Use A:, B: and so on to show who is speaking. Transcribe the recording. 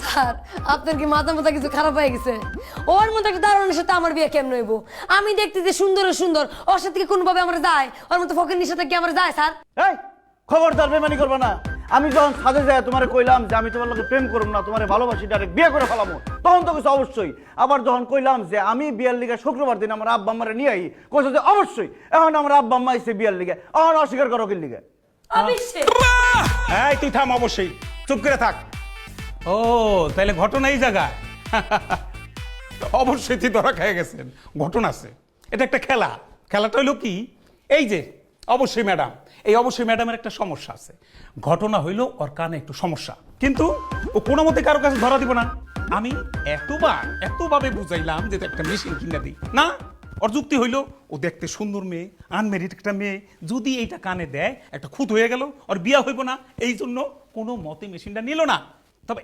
A: Sir আপনার কি মাথা কিছু খারাপ হয়ে গেছে? ওর মতো একটা দারোয়ানের সাথে আমার বিয়ে কেমন হইব? আমি দেখতে যে সুন্দর ওর সাথে কি কোনোভাবে আমার যায়? ওর মতো ফকিরনির সাথে কি আমার যায় স্যার?
B: এই খবরদার বেমানি করবে না। আমি যখন সাজে যাই তোমারে কইলাম যে আমি তোমার লোকে প্রেম করব না, তোমারে ভালোবাসি, ডাইরেক্ট বিয়ে করে ফেলামো, তখন তো কিছু অবশ্যই। আবার যখন কইলাম যে আমি বিয়ার লিগে শুক্রবার দিন আমার আব্বা আম্মারে নিয়ে আই, কইছে যে অবশ্যই। এখন আমার আব্বা আম্মা আইছে বিয়ার লিগে, এখন অস্বীকার করো কি লিগে?
A: অবশ্যই।
C: এই তুই থাম, অবশ্যই চুপ করে থাক। ও তাহলে ঘটনা এই জায়গায়। অবশ্যই তুই ধরা খেয়ে গেছেন, ঘটনা আছে। এটা একটা খেলা। খেলাটা হইলো কি, এই যে অবশ্যই ম্যাডাম, এই অবশ্যই ম্যাডামের একটা সমস্যা আছে। ঘটনা হইলো ওর কানে একটু সমস্যা, কিন্তু ও কোনো মতে কারো কাছে ধরা দিব না। আমি এতভাবে বুঝাইলাম যে একটা মেশিন কিনে দিই না। ওর যুক্তি হইলো ও দেখতে সুন্দর মেয়ে, আনমেরিড একটা মেয়ে, যদি এইটা কানে দেয় একটা খুঁত হয়ে গেল, ওর বিয়া হইব না, এই জন্য কোনো মতে মেশিনটা নিল না। তবে